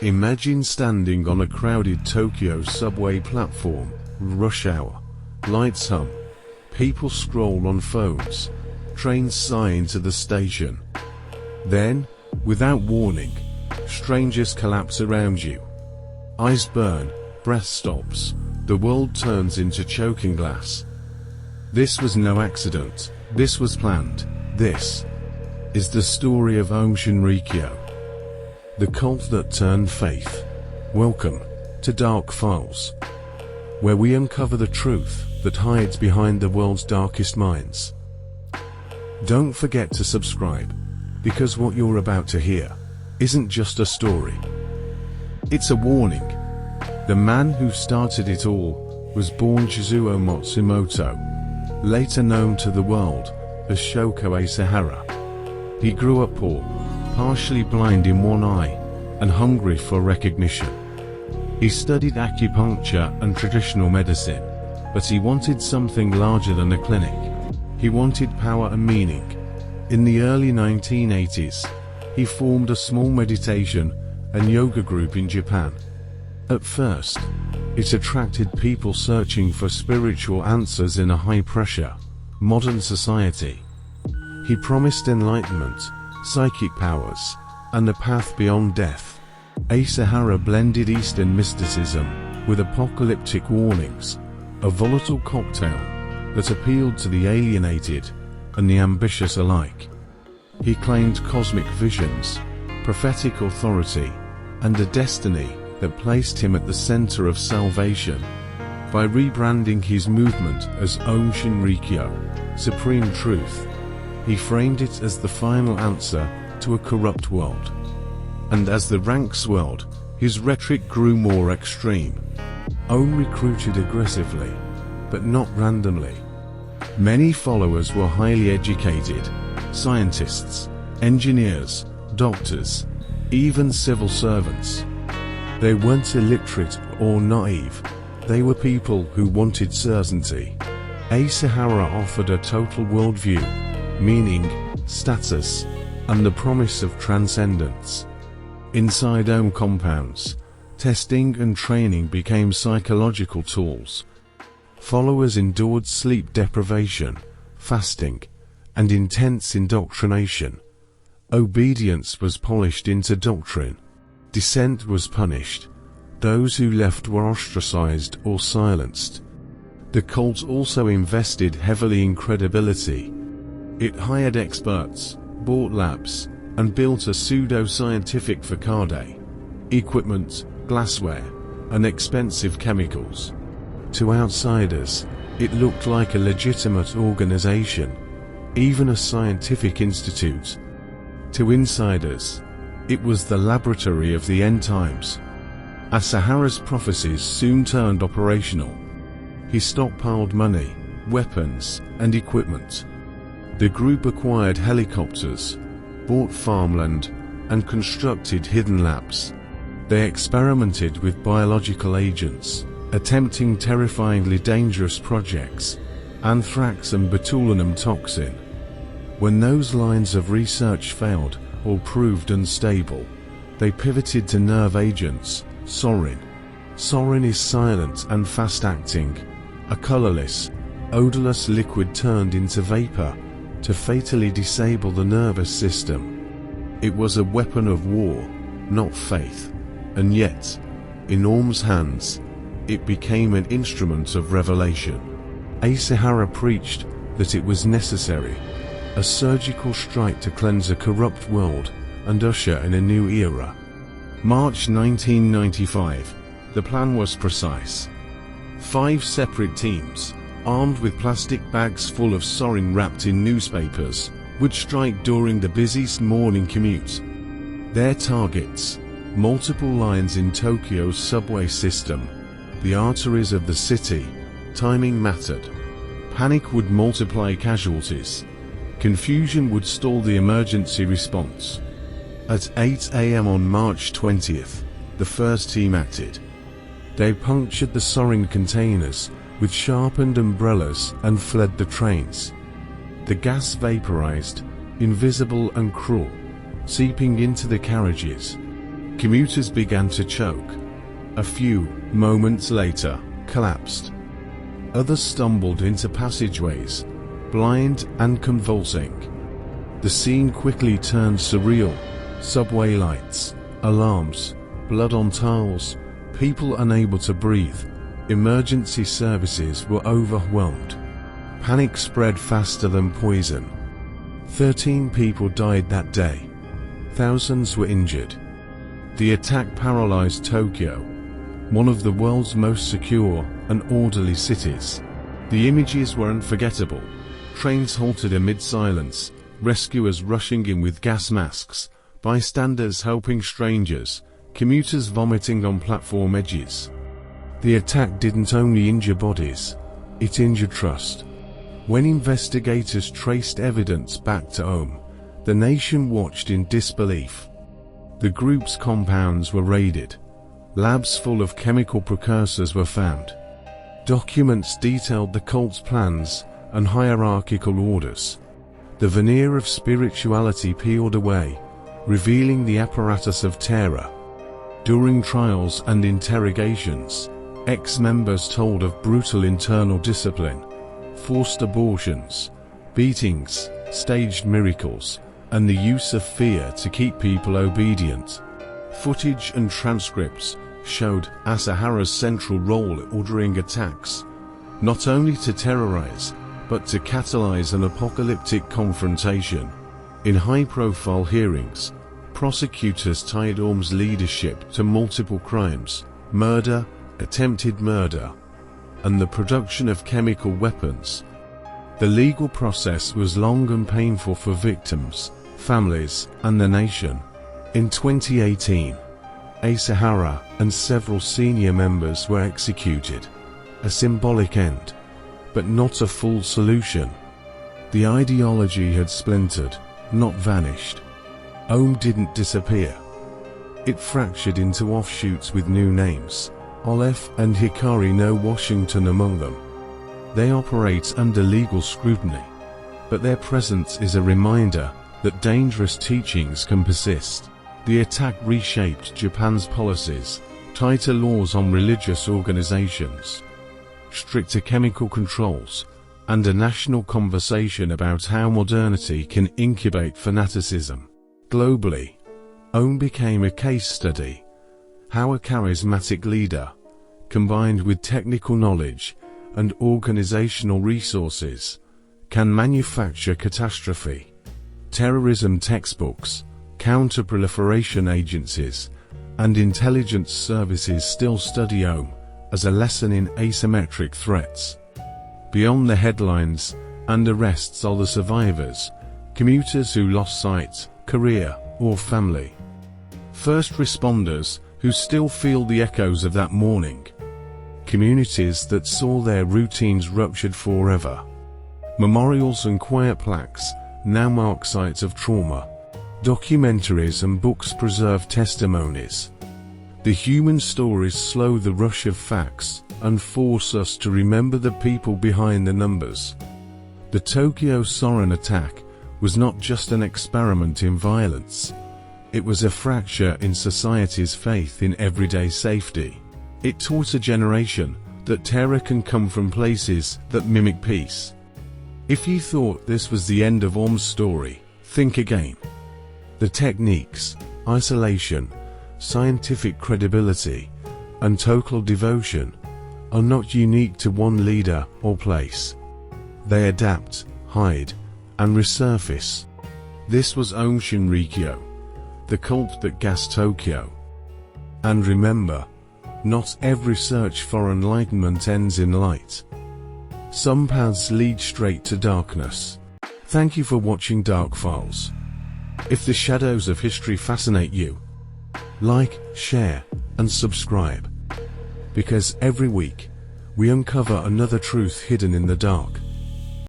Imagine standing on a crowded Tokyo subway platform, rush hour, lights hum, people scroll on phones, trains sigh into the station. Then, without warning, strangers collapse around you. Eyes burn, breath stops, the world turns into choking glass. This was no accident, this was planned. This is the story of Aum Shinrikyo, the cult that turned faith. Welcome to Dark Files, where we uncover the truth that hides behind the world's darkest minds. Don't forget to subscribe, because what you're about to hear isn't just a story. It's a warning. The man who started it all was born Kazuo Matsumoto, later known to the world as Shoko Asahara. He grew up poor, partially blind in one eye, and hungry for recognition. He studied acupuncture and traditional medicine, but he wanted something larger than a clinic. He wanted power and meaning. In the early 1980s, he formed a small meditation and yoga group in Japan. At first, it attracted people searching for spiritual answers in a high-pressure, modern society. He promised enlightenment, psychic powers, and a path beyond death. Asahara blended Eastern mysticism with apocalyptic warnings, a volatile cocktail that appealed to the alienated and the ambitious alike. He claimed cosmic visions, prophetic authority, and a destiny that placed him at the center of salvation. By rebranding his movement as Aum Shinrikyo, Supreme Truth, he framed it as the final answer to a corrupt world. And as the ranks swelled, his rhetoric grew more extreme. Aum recruited aggressively, but not randomly. Many followers were highly educated, scientists, engineers, doctors, even civil servants. They weren't illiterate or naive, they were people who wanted certainty. Asahara offered a total worldview, meaning, status, and the promise of transcendence. Inside Aum compounds, testing and training became psychological tools. Followers endured sleep deprivation, fasting, and intense indoctrination. Obedience was polished into doctrine. Dissent was punished. Those who left were ostracized or silenced. The cult also invested heavily in credibility. It hired experts, bought labs, and built a pseudo-scientific facade, equipment, glassware, and expensive chemicals. To outsiders, it looked like a legitimate organization, even a scientific institute. To insiders, it was the laboratory of the end times. Asahara's prophecies soon turned operational. He stockpiled money, weapons, and equipment. The group acquired helicopters, bought farmland, and constructed hidden labs. They experimented with biological agents, attempting terrifyingly dangerous projects, anthrax and botulinum toxin. When those lines of research failed or proved unstable, they pivoted to nerve agents, sarin. Sarin is silent and fast-acting, a colorless, odorless liquid turned into vapor to fatally disable the nervous system. It was a weapon of war, not faith, and yet, in Aum's hands, it became an instrument of revelation. Asahara preached that it was necessary, a surgical strike to cleanse a corrupt world and usher in a new era. March 1995, the plan was precise. 5 separate teams, armed with plastic bags full of sarin wrapped in newspapers, would strike during the busiest morning commute. Their targets, multiple lines in Tokyo's subway system, the arteries of the city. Timing mattered. Panic would multiply casualties. Confusion would stall the emergency response. At 8 a.m. on March 20th, the first team acted. They punctured the sarin containers with sharpened umbrellas and fled the trains. The gas vaporized, invisible and cruel, seeping into the carriages. Commuters began to choke. A few moments later, collapsed. Others stumbled into passageways, blind and convulsing. The scene quickly turned surreal. Subway lights, alarms, blood on tiles, people unable to breathe. Emergency services were overwhelmed. Panic spread faster than poison. 13 people died that day. Thousands were injured. The attack paralyzed Tokyo, one of the world's most secure and orderly cities. The images were unforgettable. Trains halted amid silence, rescuers rushing in with gas masks, bystanders helping strangers, commuters vomiting on platform edges. The attack didn't only injure bodies, it injured trust. When investigators traced evidence back to Aum, the nation watched in disbelief. The group's compounds were raided. Labs full of chemical precursors were found. Documents detailed the cult's plans and hierarchical orders. The veneer of spirituality peeled away, revealing the apparatus of terror. During trials and interrogations, ex-members told of brutal internal discipline, forced abortions, beatings, staged miracles, and the use of fear to keep people obedient. Footage and transcripts showed Asahara's central role ordering attacks, not only to terrorize, but to catalyze an apocalyptic confrontation. In high-profile hearings, prosecutors tied Aum's leadership to multiple crimes: murder, attempted murder, and the production of chemical weapons. The legal process was long and painful for victims, families, and the nation. In 2018, Asahara and several senior members were executed. A symbolic end, but not a full solution. The ideology had splintered, not vanished. Aum didn't disappear. It fractured into offshoots with new names, Aleph and Hikari, no Washington among them. They operate under legal scrutiny, but their presence is a reminder that dangerous teachings can persist. The attack reshaped Japan's policies, tighter laws on religious organizations, stricter chemical controls, and a national conversation about how modernity can incubate fanaticism. Globally, Aum became a case study. How a charismatic leader, combined with technical knowledge and organizational resources, can manufacture catastrophe. Terrorism textbooks, counter-proliferation agencies, and intelligence services still study Aum as a lesson in asymmetric threats. Beyond the headlines and arrests are the survivors, commuters who lost sight, career, or family. First responders who still feel the echoes of that morning. Communities that saw their routines ruptured forever. Memorials and quiet plaques now mark sites of trauma. Documentaries and books preserve testimonies. The human stories slow the rush of facts and force us to remember the people behind the numbers. The Tokyo Sorin attack was not just an experiment in violence. It was a fracture in society's faith in everyday safety. It taught a generation that terror can come from places that mimic peace. If you thought this was the end of Aum's story, think again. The techniques, isolation, scientific credibility, and total devotion are not unique to one leader or place. They adapt, hide, and resurface. This was Aum Shinrikyo, the cult that gassed Tokyo. And remember, not every search for enlightenment ends in light. Some paths lead straight to darkness. Thank you for watching Dark Files. If the shadows of history fascinate you, like, share, and subscribe. Because every week, we uncover another truth hidden in the dark.